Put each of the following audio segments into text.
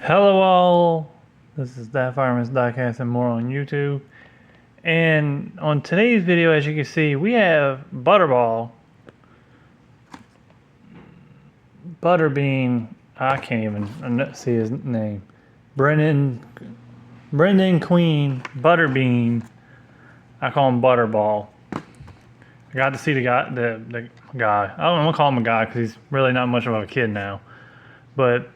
Hello all, this is that Fireman's Diecast and more on YouTube. And on today's video, as you can see, we have Butterball, Butterbean, I can't even see his name, Brendan Queen, Butterbean, I call him Butterball. I got to see the guy, the guy, I don't want to call him a guy because he's really not much of a kid now, but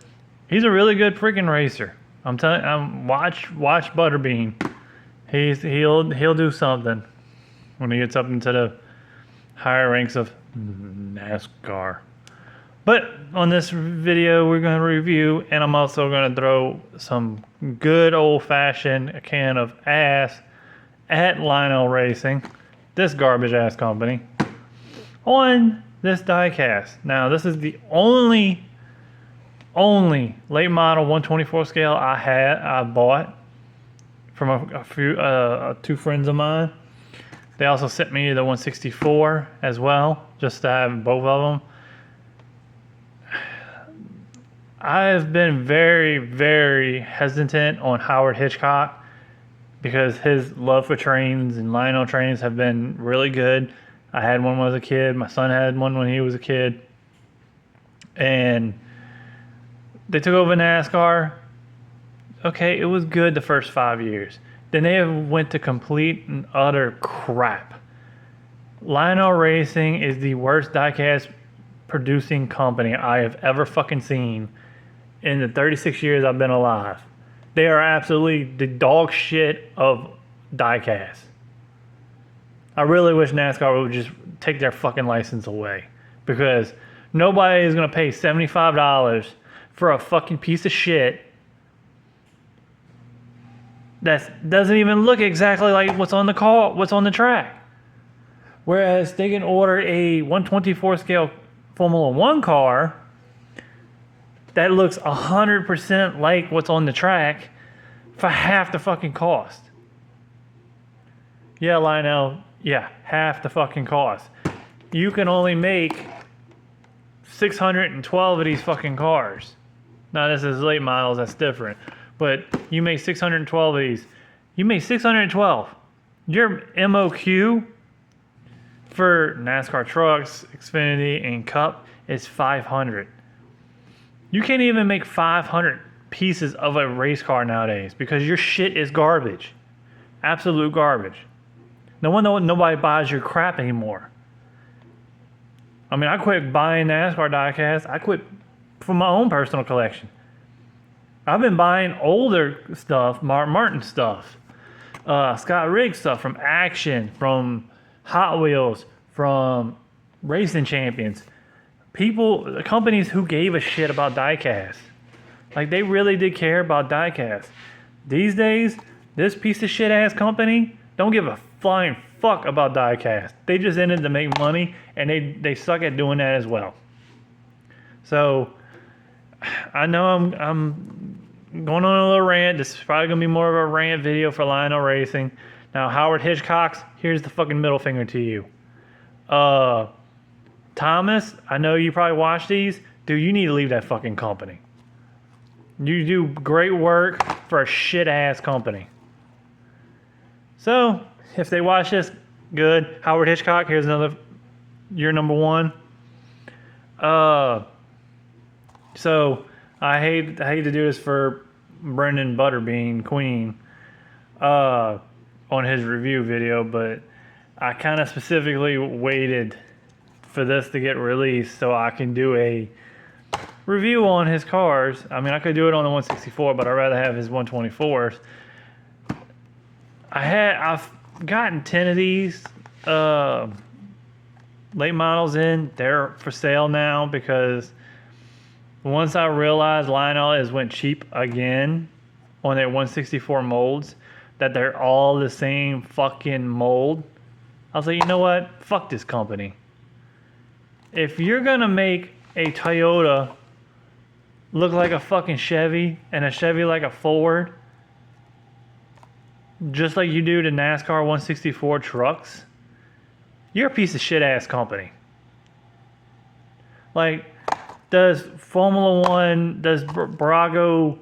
he's a really good freaking racer. I'm telling you, watch Butterbean. He'll do something when he gets up into the higher ranks of NASCAR. But on this video, we're going to review, and I'm also going to throw some good old-fashioned can of ass at Lionel Racing, this garbage-ass company, on this diecast. Now, this is the only late model 124 scale I bought from a few two friends of mine. They also sent me the 164 as well, just to have both of them. I've been very, very hesitant on Howard Hitchcock because his love for trains and Lionel trains have been really good. I had one when I was a kid. My son had one when he was a kid. And they took over NASCAR. Okay, it was good the first 5 years. Then they went to complete and utter crap. Lionel Racing is the worst diecast producing company I have ever fucking seen in the 36 years I've been alive. They are absolutely the dog shit of diecast. I really wish NASCAR would just take their fucking license away, because nobody is going to pay $75 for a fucking piece of shit that doesn't even look exactly like what's on the car, what's on the track. Whereas they can order a 124 scale Formula One car that looks 100% like what's on the track for half the fucking cost. Yeah, Lionel, yeah, half the fucking cost. You can only make 612 of these fucking cars. Now, this is late models, that's different. But you make 612 of these. You make 612. Your MOQ for NASCAR trucks, Xfinity, and Cup is 500. You can't even make 500 pieces of a race car nowadays because your shit is garbage. Absolute garbage. No wonder nobody buys your crap anymore. I mean, I quit buying NASCAR diecast. I quit for my own personal collection. I've been buying older stuff, Mark Martin stuff, Scott Riggs stuff from Action, from Hot Wheels, from Racing Champions. People, companies who gave a shit about diecast. Like, they really did care about diecast. These days, this piece of shit ass company don't give a flying fuck about diecast. They just in it to make money, and they suck at doing that as well. So I know I'm going on a little rant. This is probably gonna be more of a rant video for Lionel Racing. Now, Howard Hitchcock's, here's the fucking middle finger to you. Thomas, I know you probably watch these. Dude, you need to leave that fucking company. You do great work for a shit ass company. So, if they watch this, good. Howard Hitchcock, here's another, you're number one. So I hate to do this for Brendan Butterbean Queen on his review video, but I kind of specifically waited for this to get released so I can do a review on his cars. I mean, I could do it on the 164, but I'd rather have his 124s. I've gotten 10 of these late models in. They're for sale now because once I realized Lionel went cheap again on their 164 molds, that they're all the same fucking mold, I was like, you know what? Fuck this company. If you're gonna make a Toyota look like a fucking Chevy and a Chevy like a Ford, just like you do to NASCAR 164 trucks, you're a piece of shit ass company. Like, does Formula One, does Brago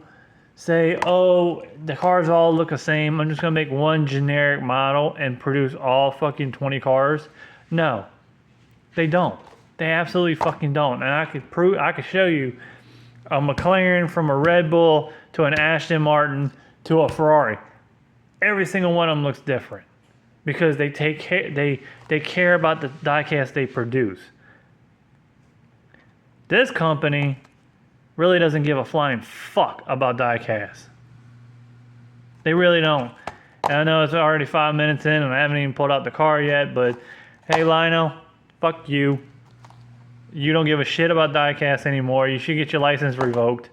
say, oh, the cars all look the same. I'm just going to make one generic model and produce all fucking 20 cars. No, they don't. They absolutely fucking don't. And I could show you a McLaren from a Red Bull to an Aston Martin to a Ferrari. Every single one of them looks different because they take care, they care about the diecast they produce. This company really doesn't give a flying fuck about diecast. They really don't. And I know it's already 5 minutes in and I haven't even pulled out the car yet, but hey Lionel, fuck you. You don't give a shit about diecast anymore. You should get your license revoked.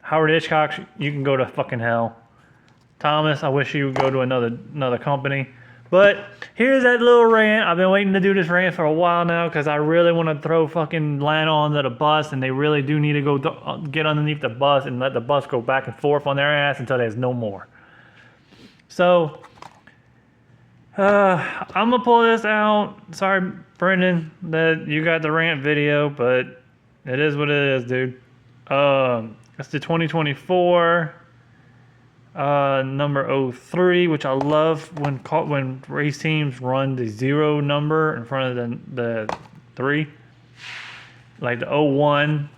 Howard Hitchcock, you can go to fucking hell. Thomas, I wish you would go to another company. But here's that little rant. I've been waiting to do this rant for a while now because I really want to throw fucking Lionel under the bus, and they really do need to go get underneath the bus and let the bus go back and forth on their ass until there's no more. So, I'm going to pull this out. Sorry, Brendan, that you got the rant video, but it is what it is, dude. It's the 2024 number 03, which I love when race teams run the 0 number in front of the 3, like the 01.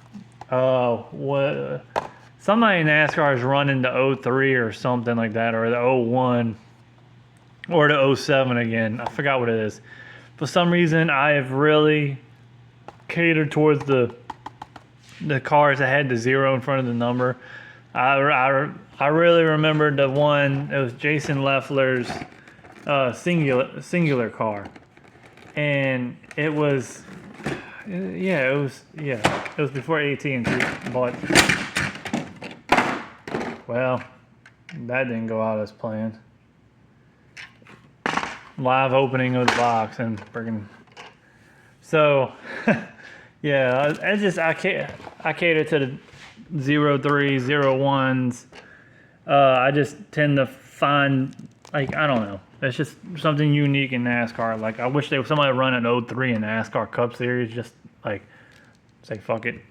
Somebody in NASCAR is running the 03 or something like that, or the 01, or the 07 again. I forgot what it is. For some reason, I have really catered towards the cars that had the 0 in front of the number. I really remember the one. It was Jason Leffler's singular car, and it was it was before AT&T bought. Well, that didn't go out as planned. Live opening of the box and friggin'. So, yeah, I cater to the 03s, 01s. I just tend to find, like, I don't know. It's just something unique in NASCAR. Like, I wish somebody run an 03 in NASCAR Cup Series. Just, like, say, fuck it.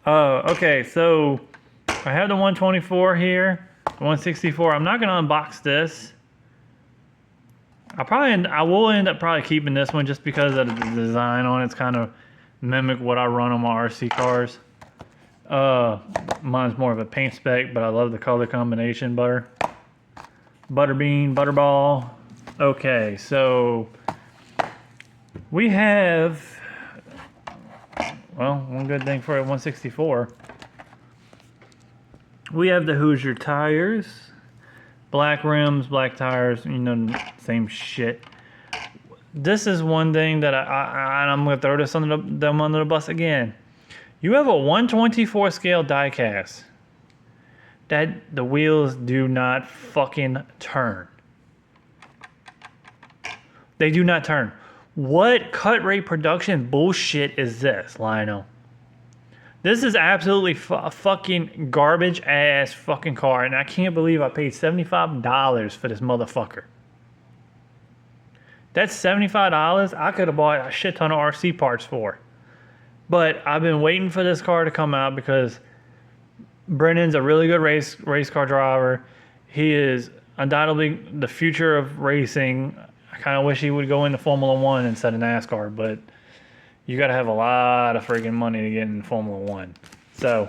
Okay, so I have the 124 here. The 164. I'm not going to unbox this. I will end up probably keeping this one just because of the design on it. It's kind of mimic what I run on my RC cars. Mine's more of a paint spec, but I love the color combination. Butterbean, Butterball. Okay, so we have, well, one good thing for a 164. We have the Hoosier tires. Black rims, black tires, same shit. This is one thing that I'm going to throw this them under the bus again. You have a 124 scale diecast that the wheels do not fucking turn. They do not turn. What cut rate production bullshit is this, Lionel? This is absolutely fucking garbage ass fucking car, and I can't believe I paid $75 for this motherfucker. That's $75 I could have bought a shit ton of RC parts for. But I've been waiting for this car to come out because Brendan's a really good race car driver. He is undoubtedly the future of racing. I kind of wish he would go into Formula One instead of NASCAR, but you got to have a lot of freaking money to get in Formula One. So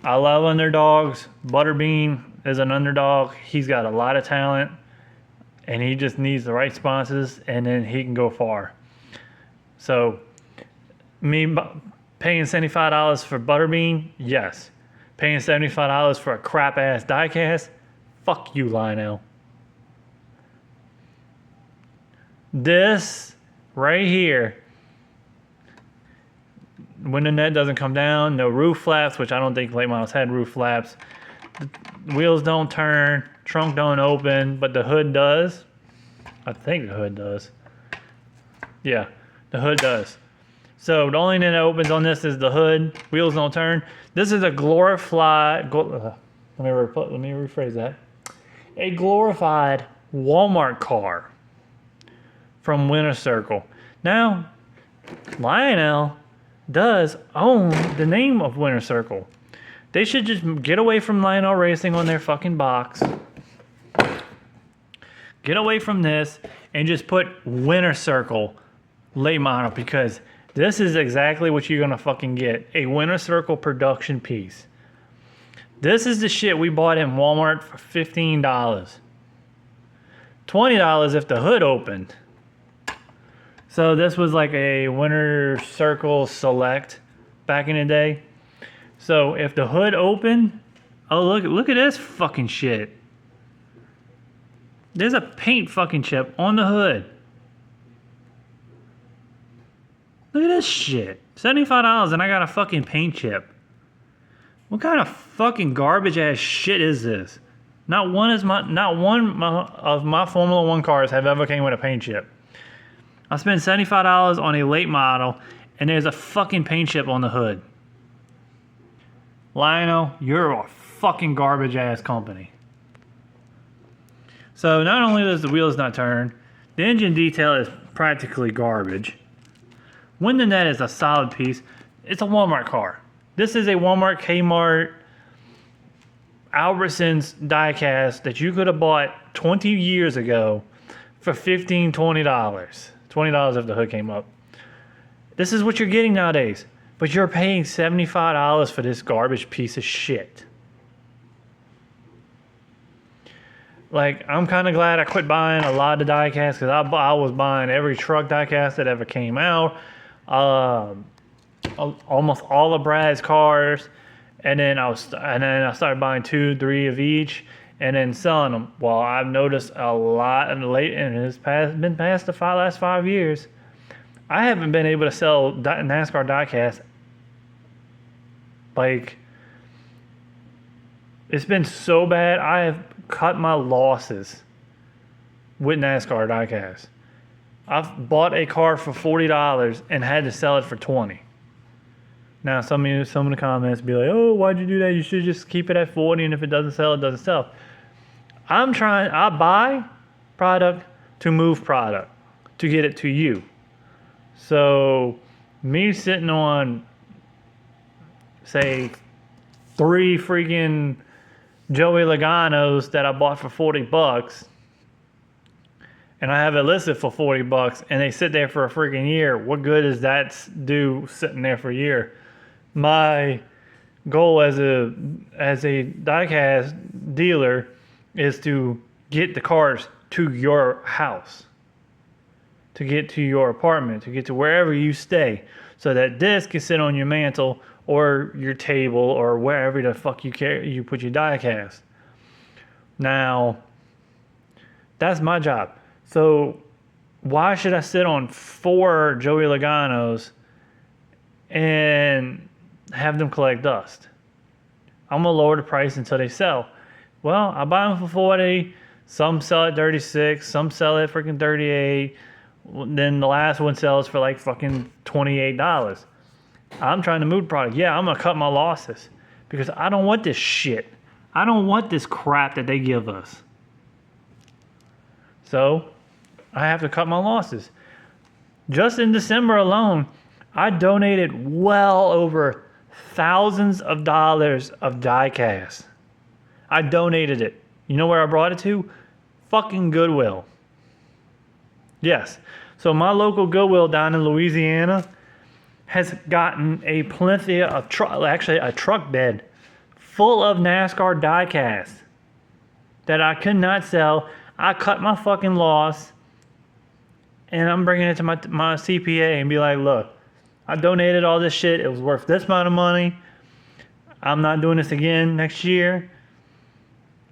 I love underdogs. Butterbean is an underdog. He's got a lot of talent, and he just needs the right sponsors, and then he can go far. So me paying $75 for Butterbean, yes. Paying $75 for a crap ass diecast, fuck you, Lionel. This right here, when the net doesn't come down, no roof flaps, which I don't think late models had roof flaps. The wheels don't turn, trunk don't open, but the hood does. I think the hood does. Yeah, the hood does. So the only thing that opens on this is the hood. Wheels don't turn. This is a glorified. Let me rephrase that. A glorified Walmart car from Winter Circle. Now, Lionel does own the name of Winter Circle. They should just get away from Lionel Racing on their fucking box. Get away from this and just put Winter Circle late model, because this is exactly what you're gonna fucking get. A Winter Circle production piece. This is the shit we bought in Walmart for $15. $20 if the hood opened. So this was like a Winter Circle Select back in the day. So if the hood opened, oh look at this fucking shit. There's a paint fucking chip on the hood. Look at this shit. $75 and I got a fucking paint chip. What kind of fucking garbage ass shit is this? Not one of my Formula One cars have ever came with a paint chip. I spent $75 on a late model and there's a fucking paint chip on the hood. Lionel, you're a fucking garbage ass company. So not only does the wheels not turn, the engine detail is practically garbage. Window net is a solid piece. It's a Walmart car. This is a Walmart, Kmart, Albertsons diecast that you could have bought 20 years ago for $15, $20. $20 if the hood came up. This is what you're getting nowadays. But you're paying $75 for this garbage piece of shit. Like, I'm kind of glad I quit buying a lot of diecasts, because I was buying every truck diecast that ever came out. Almost all of Brad's cars. And then I started buying 2, 3 of each and then selling them. Well, I've noticed a lot and it's been past the last 5 years. I haven't been able to sell NASCAR diecast. Like, it's been so bad. I have cut my losses with NASCAR diecast. I've bought a car for $40 and had to sell it for $20. Now, some of the comments be like, "Oh, why'd you do that? You should just keep it at 40, and if it doesn't sell, it doesn't sell." I buy product to move product to get it to you. So, me sitting on, say, 3 freaking Joey Logano's that I bought for $40, and I have it listed for $40, and they sit there for a freaking year. What good does that do sitting there for a year? My goal as a diecast dealer is to get the cars to your house, to get to your apartment, to get to wherever you stay, so that this can sit on your mantle or your table or wherever the fuck you put your diecast. Now, that's my job. So why should I sit on 4 Joey Logano's and have them collect dust? I'm gonna lower the price until they sell. Well, I buy them for 40. Some sell at 36. Some sell at freaking 38. Then the last one sells for like fucking $28. I'm trying to move product. Yeah, I'm gonna cut my losses because I don't want this shit. I don't want this crap that they give us. So I have to cut my losses. Just in December alone, I donated well over thousands of dollars of diecast. I donated it. You know where I brought it to? Fucking Goodwill. Yes. So my local Goodwill down in Louisiana has gotten a plenty of a truck bed full of NASCAR diecast that I could not sell. I cut my fucking loss, and I'm bringing it to my CPA and be like, look, I donated all this shit. It was worth this amount of money. I'm not doing this again next year.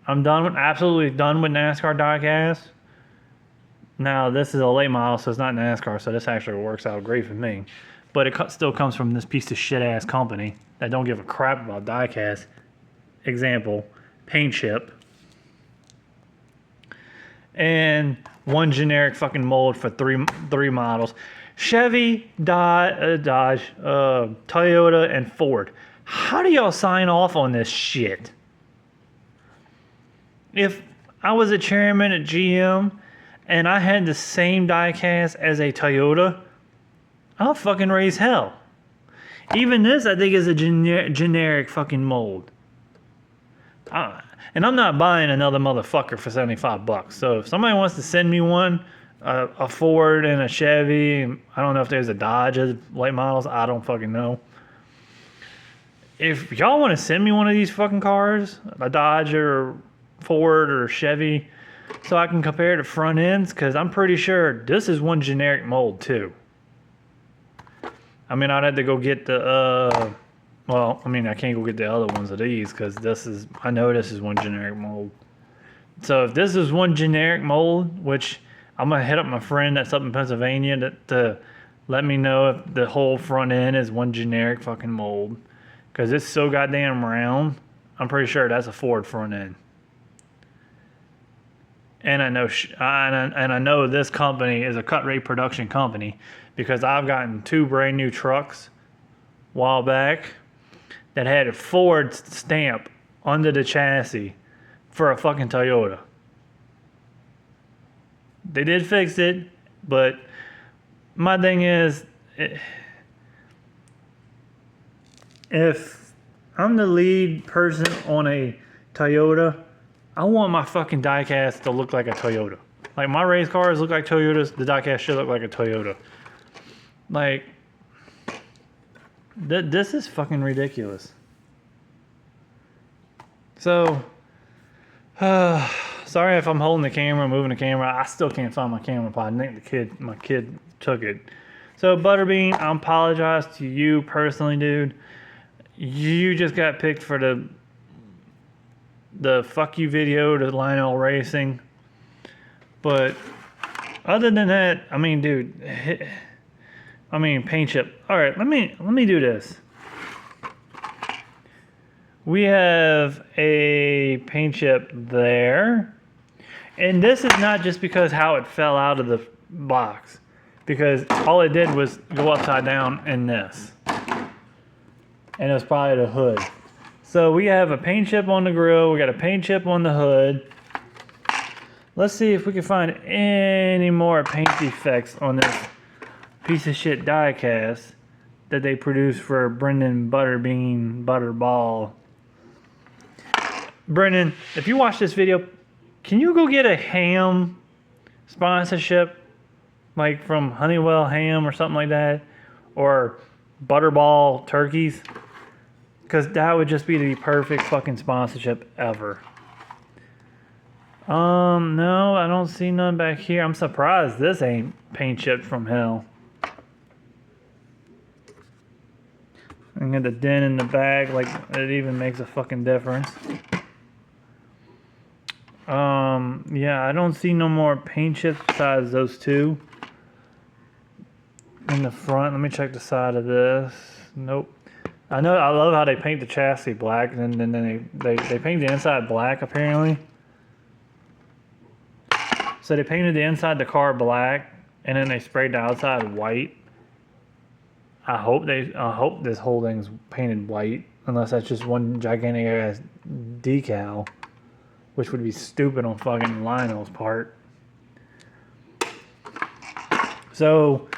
I'm absolutely done with NASCAR diecast. Now, this is a late model, so it's not NASCAR, so this actually works out great for me. But it still comes from this piece of shit-ass company that don't give a crap about diecast. Example, paint chip. And one generic fucking mold for three models. Chevy, Dodge, Toyota, and Ford. How do y'all sign off on this shit? If I was a chairman at GM and I had the same diecast as a Toyota, I'll fucking raise hell. Even this, I think, is a generic fucking mold. And I'm not buying another motherfucker for $75. So if somebody wants to send me one, a Ford and a Chevy, I don't know if there's a Dodge as late models. I don't fucking know. If y'all want to send me one of these fucking cars, a Dodge or Ford or Chevy, so I can compare the front ends, because I'm pretty sure this is one generic mold too. I mean, I'd have to go get the, well, I mean, I can't go get the other ones of these, because I know this is one generic mold. So if this is one generic mold, which I'm going to hit up my friend that's up in Pennsylvania to let me know if the whole front end is one generic fucking mold. Because it's so goddamn round, I'm pretty sure that's a Ford front end. And I know this company is a cut rate production company, because I've gotten 2 brand new trucks a while back that had a Ford stamp under the chassis for a fucking Toyota. They did fix it, but my thing is, if I'm the lead person on a Toyota, I want my fucking diecast to look like a Toyota. Like, my race cars look like Toyotas, the diecast should look like a Toyota. Like, this is fucking ridiculous. So, sorry if I'm holding the camera, moving the camera. I still can't find my camera pod. I think my kid took it. So, Butterbean, I apologize to you personally, dude. You just got picked for the fuck you video to Lionel Racing. But other than that, I mean, dude, paint chip. All right, let me do this. We have a paint chip there. And this is not just because how it fell out of the box, because all it did was go upside down in this. And it was probably the hood. So we have a paint chip on the grill. We got a paint chip on the hood. Let's see if we can find any more paint defects on this piece of shit diecast that they produced for Brendan Butterbean Butterball. Brendan, if you watch this video, can you go get a ham sponsorship? Like from Honeywell Ham or something like that? Or Butterball Turkeys? Because that would just be the perfect fucking sponsorship ever. No, I don't see none back here. I'm surprised this ain't paint chipped from hell. And get the dent in the bag, like it even makes a fucking difference. Yeah, I don't see no more paint chips besides those 2 in the front. Let me check the side of this. Nope. I love how they paint the chassis black, and then they paint the inside black apparently. So they painted the inside the car black, and then they sprayed the outside white. I hope this whole thing's painted white, unless that's just one gigantic ass decal, which would be stupid on fucking Lionel's part. So,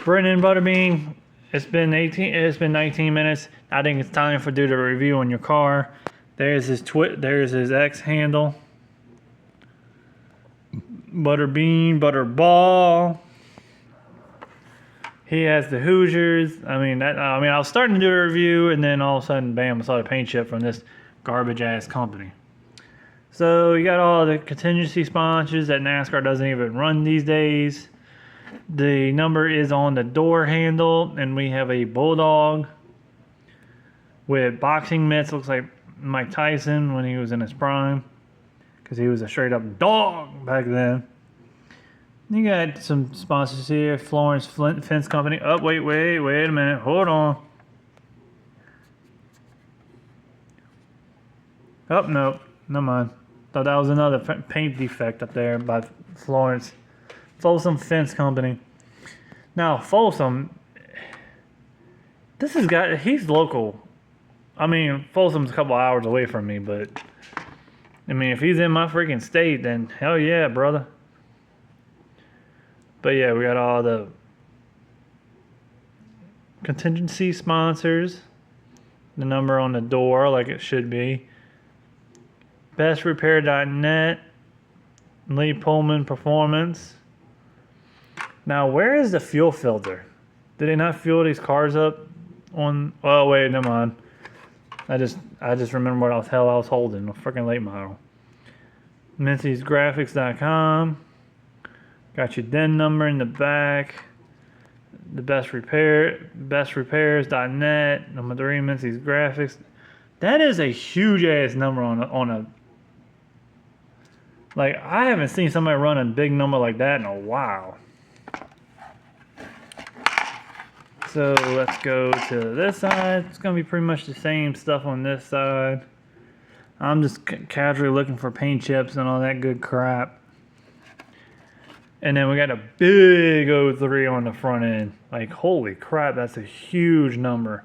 Brendan Butterbean, it's been 19 minutes. I think it's time for do the review on your car. There's his X handle. Butterbean, Butterball. He has the Hoosiers. I was starting to do a review, and then all of a sudden, bam, I saw the paint chip from this garbage ass company. So you got all the contingency sponsors that NASCAR doesn't even run these days. The number is on the door handle, and we have a Bulldog with boxing mitts. Looks like Mike Tyson when he was in his prime, because he was a straight up dog back then. You got some sponsors here. Florence Flint Fence Company. Oh, wait a minute. Hold on. Oh, no. Never mind. Thought that was another paint defect up there by Florence. Folsom Fence Company. Now, Folsom, he's local. I mean, Folsom's a couple hours away from me, but I mean, if he's in my freaking state, then hell yeah, brother. But yeah, we got all the contingency sponsors. The number on the door, like it should be. bestrepair.net, Lee Pullman Performance. Now, where is the fuel filter? Did they not fuel these cars up on? Oh wait, never mind. I just remember what the hell I was holding. A freaking late model. Mincy'sGraphics.com. Got your DIN number in the back. The bestrepairs.net. Number 3, Mincy's Graphics. That is a huge ass number on a. Like, I haven't seen somebody run a big number like that in a while. So let's go to this side. It's gonna be pretty much the same stuff on this side. I'm just casually looking for paint chips and all that good crap. And then we got a big 03 on the front end. Like, holy crap, that's a huge number.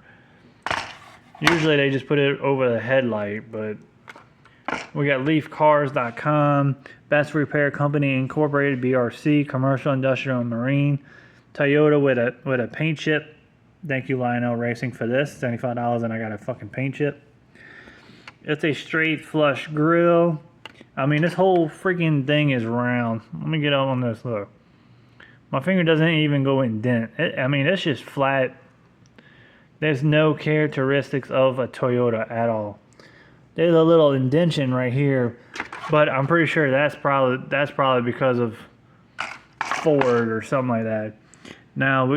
Usually they just put it over the headlight, but we got leafcars.com, Best Repair Company Incorporated, BRC, Commercial, Industrial, and Marine. Toyota with a paint chip. Thank you, Lionel Racing, for this. $75 and I got a fucking paint chip. It's a straight flush grill. I mean, this whole freaking thing is round. Let me get up on this, look. My finger doesn't even go indent. I mean, it's just flat. There's no characteristics of a Toyota at all. There's a little indentation right here, but I'm pretty sure that's probably because of Ford or something like that. Now,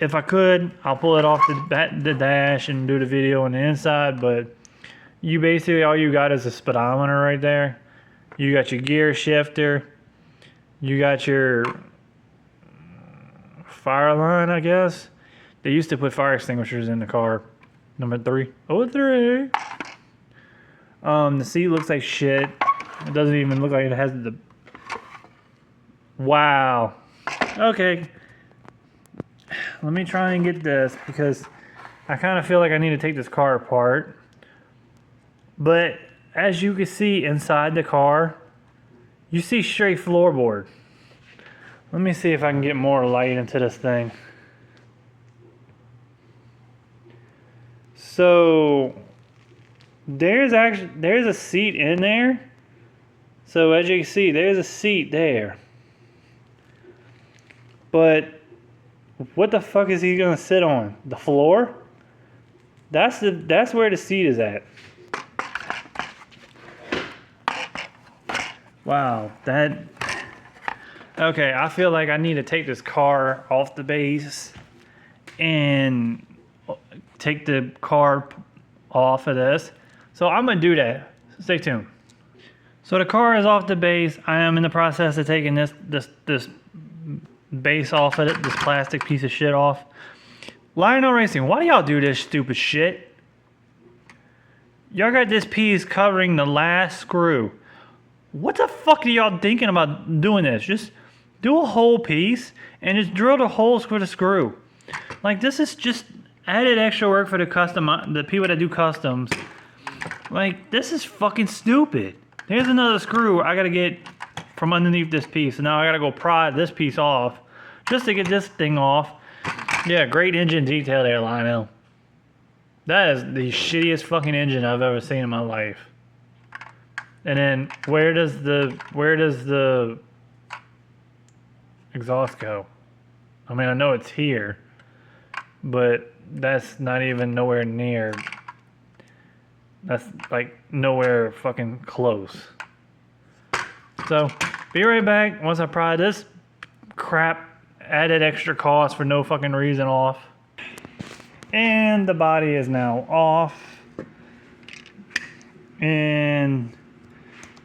if I could, I'll pull it off the dash and do the video on the inside, but you basically, all you got is a speedometer right there. You got your gear shifter. You got your fire line, I guess. They used to put fire extinguishers in the car. Number 3. Oh, 3. The seat looks like shit. It doesn't even look like it has the... Wow. Okay. Let me try and get this because I kind of feel like I need to take this car apart. But as you can see inside the car, you see straight floorboard. Let me see if I can get more light into this thing. So there's a seat in there. So as you can see, there's a seat there. But what the fuck is he gonna sit on? The floor? That's where the seat is at. Wow, okay, I feel like I need to take this car off the base and take the car off of this. So I'm gonna do that. Stay tuned. So the car is off the base. I am in the process of taking this base off of it, this plastic piece of shit off. Lionel Racing, why do y'all do this stupid shit? Y'all got this piece covering the last screw. What the fuck are y'all thinking about doing this? Just do a whole piece and just drill the holes for the screw. Like, this is just added extra work for the people that do customs. Like, this is fucking stupid. Here's another screw I gotta get from underneath this piece. And now I gotta go pry this piece off just to get this thing off. Yeah, great engine detail there, Lionel. That is the shittiest fucking engine I've ever seen in my life. And then where does the exhaust go? I mean, I know it's here, but that's not even nowhere near. That's like nowhere fucking close. So be right back once I pry this crap added extra cost for no fucking reason off. And the body is now off. And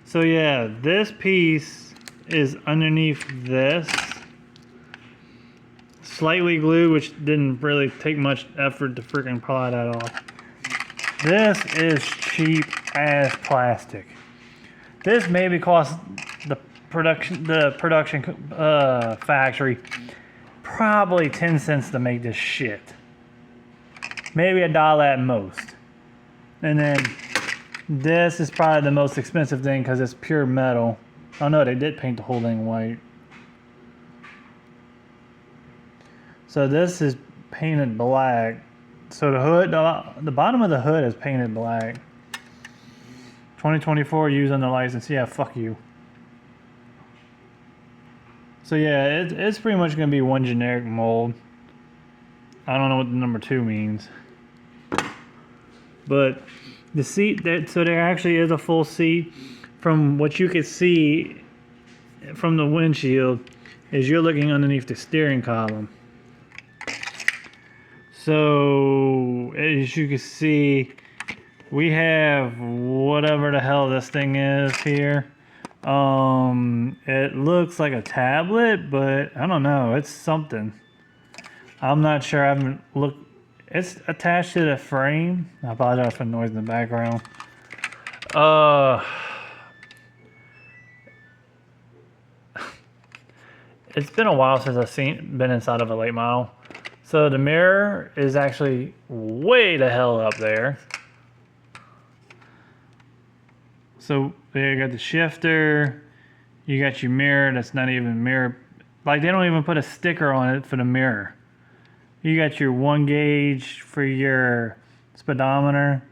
so yeah, this piece is underneath this. Slightly glued, which didn't really take much effort to freaking pry that off. This is cheap ass plastic. This maybe cost the production factory probably 10 cents to make this shit. Maybe $1 at most. And then this is probably the most expensive thing because it's pure metal. Oh no, they did paint the whole thing white. So this is painted black. So the hood, the bottom of the hood is painted black. 2024 used on the license. Yeah, fuck you. So yeah, it's pretty much going to be one generic mold. I don't know what the number 2 means. But the seat, so there actually is a full seat. From what you could see from the windshield is you're looking underneath the steering column. So as you can see, we have whatever the hell this thing is here. It looks like a tablet, but I don't know. It's something. I'm not sure. I haven't looked. It's attached to the frame. I apologize for the noise in the background. It's been a while since I've been inside of a late model. So the mirror is actually way the hell up there. So there you got the shifter. You got your mirror that's not even mirror. Like they don't even put a sticker on it for the mirror. You got your 1 gauge for your speedometer.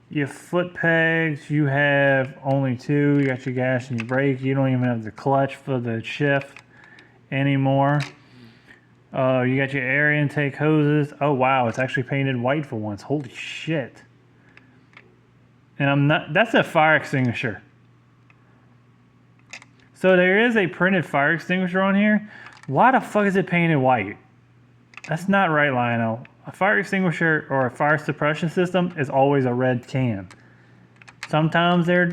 Your foot pegs, you have only 2. You got your gas and your brake. You don't even have the clutch for the shift anymore. You got your air intake hoses. Oh wow, it's actually painted white for once. Holy shit. And that's a fire extinguisher. So there is a printed fire extinguisher on here. Why the fuck is it painted white? That's not right, Lionel. A fire extinguisher or a fire suppression system is always a red can. Sometimes they're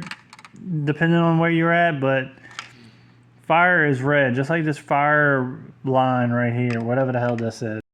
depending on where you're at, but fire is red, just like this fire line right here, whatever the hell this is.